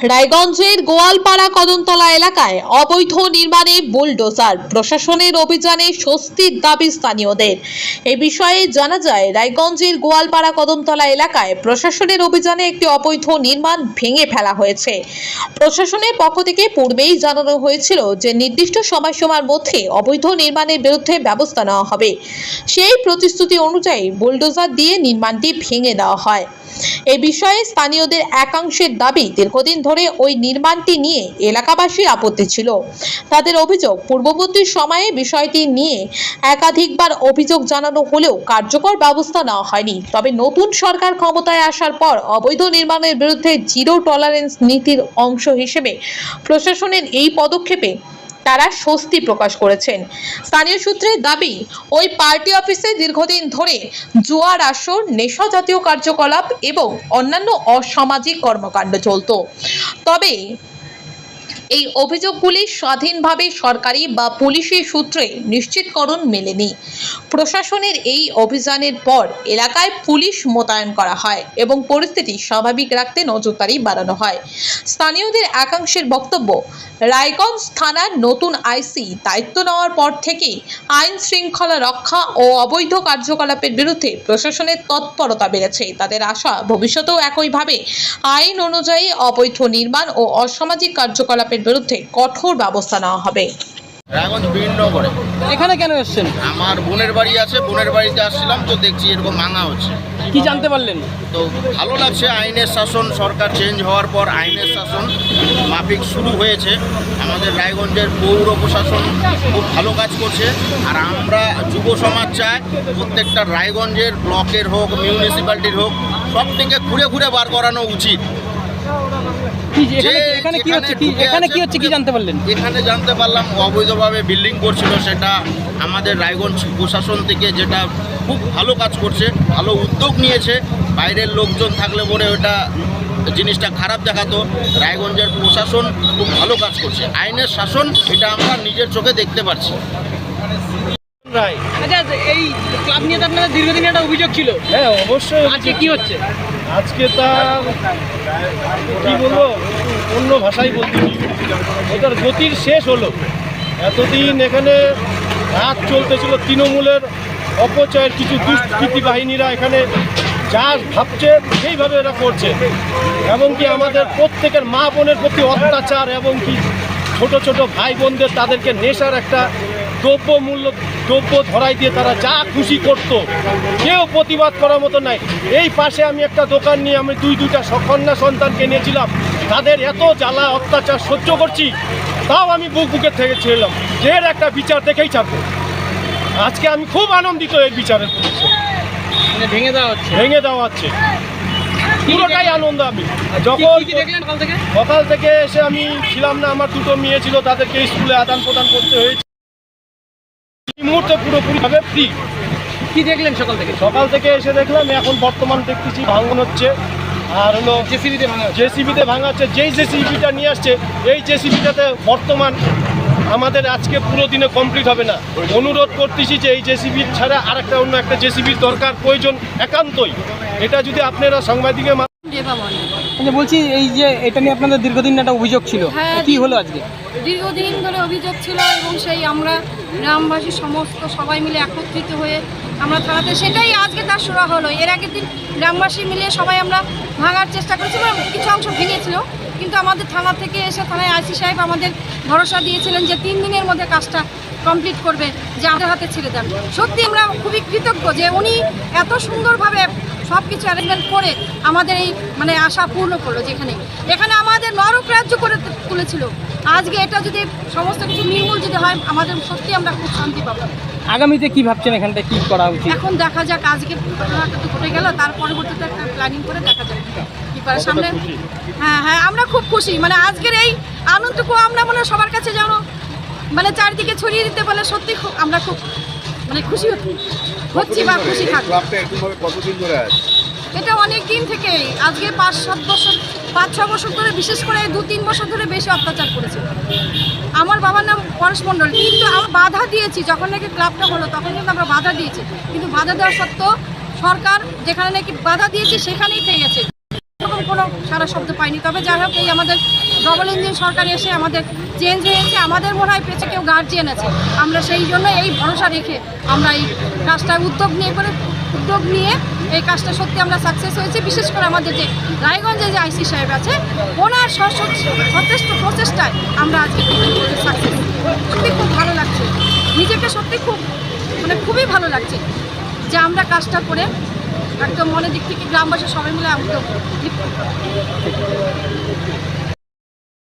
রায়গঞ্জের গোয়ালপাড়া কদমতলা এলাকায় অবৈধ নির্মাণে বুলডোজার, প্রশাসনের অভিযানে স্বস্তির দাবি স্থানীয়দের। এই বিষয়ে জানা যায়, রায়গঞ্জের গোয়ালপাড়া কদমতলা এলাকায় প্রশাসনের অভিযানে একটি অবৈধ নির্মাণ ভেঙে ফেলা হয়েছে। প্রশাসনের পক্ষ থেকে পূর্বেই জানানো হয়েছিল যে নির্দিষ্ট সময়সীমার মধ্যে অবৈধ নির্মাণের বিরুদ্ধে ব্যবস্থা নেওয়া হবে। সেই প্রতিশ্রুতি অনুযায়ী বুলডোজার দিয়ে নির্মাণটি ভেঙে দেওয়া হয়। এই বিষয়ে স্থানীয়দের একাংশের দাবি, দীর্ঘদিন ধরে ওই নির্মাণটি নিয়ে এলাকাবাসীর আপত্তি ছিল। তাদের অভিযোগ, পূর্ববর্তী সময়ে বিষয়টি নিয়ে একাধিকবার অভিযোগ জানানো হলেও কার্যকর ব্যবস্থা নেওয়া হয়নি। তবে নতুন সরকার ক্ষমতায় আসার পর অবৈধ নির্মাণের বিরুদ্ধে জিরো টলারেন্স নীতির অংশ হিসেবে প্রশাসনের এই পদক্ষেপে তারা স্বস্তি প্রকাশ করেছেন। স্থানীয় সূত্রের দাবি, ওই পার্টি অফিসে দীর্ঘদিন ধরে জুয়ার আসর, নেশা জাতীয় কার্যকলাপ এবং অন্যান্য অসামাজিক কর্মকাণ্ড চলত। তবে এই অভিযোগগুলি স্বাধীনভাবে সরকারি বা পুলিশি সূত্রে নিশ্চিতকরণ মেলেনি। প্রশাসনের এই অভিযানের পর এলাকায় পুলিশ মোতায়েন করা হয় এবং পরিস্থিতি স্বাভাবিক রাখতে নজরদারি বাড়ানো হয়। স্থানীয়দের একাংশের বক্তব্য, রায়গঞ্জ থানার নতুন আইসি দায়িত্ব নেওয়ার পর থেকেই আইন শৃঙ্খলা রক্ষা ও অবৈধ কার্যকলাপের বিরুদ্ধে প্রশাসনের তৎপরতা বেড়েছে। তাদের আশা, ভবিষ্যতেও একইভাবে আইন অনুযায়ী অবৈধ নির্মাণ ও অসামাজিক কার্যকলাপের বিরুদ্ধে কঠোর ব্যবস্থা নেওয়া হবে। রায়গঞ্জ বীরনগরে এখানে কেন এসেছেন? আমার বোনের বাড়ি আছে, বোনের বাড়িতে আসছিলাম, তো দেখছি এরকম ভাঙা হচ্ছে। কি জানতে পারলেন? তো ভালো লাগছে, আইনের শাসন, সরকার চেঞ্জ হওয়ার পর আইনের শাসন মাফিক শুরু হয়েছে। আমাদের রায়গঞ্জের পৌর প্রশাসন খুব ভালো কাজ করছে। আর আমরা যুব সমাজ চাই প্রত্যেকটা রায়গঞ্জের ব্লকের হোক, মিউনিসিপ্যালিটির হোক, সব থেকে ঘুরে ঘুরে বার করানো উচিত। এখানে কি হচ্ছে কি জানতে পারলেন? এখানে জানতে পারলাম অবৈধভাবে বিল্ডিং করছিল, সেটা আমাদের রায়গঞ্জ প্রশাসন থেকে যেটা খুব ভালো কাজ করছে, ভালো উদ্যোগ নিয়েছে। বাইরের লোকজন থাকলে পরে ওটা জিনিসটা খারাপ দেখাতো। রায়গঞ্জের প্রশাসন খুব ভালো কাজ করছে, আইনের শাসন, এটা আমরা নিজের চোখে দেখতে পাচ্ছি। আচ্ছা, এই ক্লাব নিয়ে তো আপনাদের দীর্ঘদিন একটা অভিযোগ ছিল। হ্যাঁ, অবশ্যই। আজকে কি হচ্ছে? আজকে তার কি বলবো, অন্য ভাষায় বলতে ওটার গতির শেষ হলো। এতদিন এখানে রাত চলতেছিল, তৃণমূলের অপচয়ের কিছু দুষ্কৃতী বাহিনীরা এখানে যা ভাবছে সেইভাবে এরা করছে। এমনকি আমাদের প্রত্যেকের মা বোনের প্রতি অত্যাচার, এবং কি ছোট ছোট ভাই বোনদের তাদেরকে নেশার একটা দ্রব্য ধরাই দিয়ে তারা যা খুশি করত, কেউ প্রতিবাদ করার মতো নাই। এই পাশে আমি একটা দোকান নিয়ে আমি দুইটা কন্যা সন্তানকে নিয়েছিলাম, তাদের এত জ্বালা অত্যাচার সহ্য করছি, তাও আমি বুকের থেকে ছেড়লাম যে এর একটা বিচার দেখেই থাকবো। আজকে আমি খুব আনন্দিত এই বিচারের পুলিশে ভেঙে দেওয়া হচ্ছে পুরোটাই আনন্দ। আমি যখন সকাল থেকে এসে আমি ছিলাম না, আমার দুটো মেয়ে ছিল, তাদেরকে স্কুলে আদান প্রদান করতে হয়েছে। এই মুহূর্তে পুরোপুরিভাবে ফ্রি। কি দেখলেন সকাল থেকে? সকাল থেকে এসে দেখলাম, এখন বর্তমান দেখতেছি ভাঙন হচ্ছে। আর হলো জেসিবিতে ভাঙা হচ্ছে। যেই জেসিবিটা নিয়ে আসছে, এই জেসিবিটাতে বর্তমান আমাদের আজকে পুরো দিনে কমপ্লিট হবে না। অনুরোধ করতেছি যে এই জেসিবি ছাড়া আরেকটা অন্য একটা জেসিবির দরকার, প্রয়োজন একান্তই। এটা যদি আপনারা সাংবাদিকের বলছি, এই যে এটা নিয়ে আপনাদের দীর্ঘদিন একটা অভিযোগ ছিল, কি হলো আজকে? দীর্ঘদিন ধরে অভিযোগ ছিল, এবং সেই আমরা গ্রামবাসী সমস্ত সবাই মিলে একত্রিত হয়ে আমরা থানাতে, সেটাই আজকে তার শুরু হলো। এর আগের দিন গ্রামবাসী মিলে সবাই আমরা ভাঙার চেষ্টা করেছিলাম, কিছু অংশ ভেঙেছিল, কিন্তু আমাদের থানা থেকে এসে থানায় আইসি সাহেব আমাদের ভরসা দিয়েছিলেন যে 3 দিনের মধ্যে কাজটা কমপ্লিট করবে, যে আমাদের হাতে ছেড়ে দেন। সত্যি আমরা খুবই কৃতজ্ঞ যে উনি এত সুন্দরভাবে সব কিছু অ্যারেঞ্জমেন্ট করে আমাদের এই আশা পূর্ণ করলো। এখানে আমাদের নরক রাজ্য করে তুলেছিল, আজকে এটা যদি সমস্ত কিছু নির্মূল যদি হয়, আমাদের সত্যি আমরা খুব শান্তি পাবো। আগামীতে কি ভাবছেন, এখানটা কি করা উচিত? এখন দেখা যাক, আজকে ঘটনাটা তো ঘটে গেল, তার পরবর্তীতে একটা প্ল্যানিং করে দেখা যাক কি করে সামনে। হ্যাঁ, আমরা খুব খুশি। আজকের এই আনন্দটুকু আমরা সবার কাছে যেন চারিদিকে ছড়িয়ে দিতে পারলে সত্যি আমরা খুব খুশি হচ্ছি বা খুশি থাকবো। কতদিন ধরে আছে এটা? অনেক দিন থেকে, আজকে 5-6 বছর ধরে, বিশেষ করে 2-3 বছর ধরে বেশি অত্যাচার করেছে। আমার বাবার নাম পরেশ মণ্ডল, কিন্তু আমরা বাধা দিয়েছি। যখন নাকি ক্লাবটা হলো তখন কিন্তু আমরা বাধা দিয়েছি, কিন্তু বাধা দেওয়া সত্ত্বেও সরকার যেখানে নাকি বাধা দিয়েছি সেখানেই থেকে গেছে। কোনো সারা শব্দ পাইনি। তবে যাই হোক, এই আমাদের ডবল ইঞ্জিন সরকার এসে আমাদের চেঞ্জ হয়েছে, আমাদের মনে হয় পেছে কেউ গার্জিয়ান আছে। আমরা সেই জন্য এই ভরসা রেখে আমরা এই কাজটা উদ্যোগ নিয়ে এই কাজটা সত্যি আমরা সাকসেস হয়েছি। বিশেষ করে আমাদের যে রায়গঞ্জে যে আইসি সাহেব আছে, ওনার সচেষ্ট প্রচেষ্টায় আমরা আজকে সাকসেস। সত্যি খুব ভালো লাগছে, নিজেকে সত্যি খুবই ভালো লাগছে যে আমরা কাজটা করে একদম মনের দিক থেকে গ্রামবাসী সবাই মিলে উদ্যোগ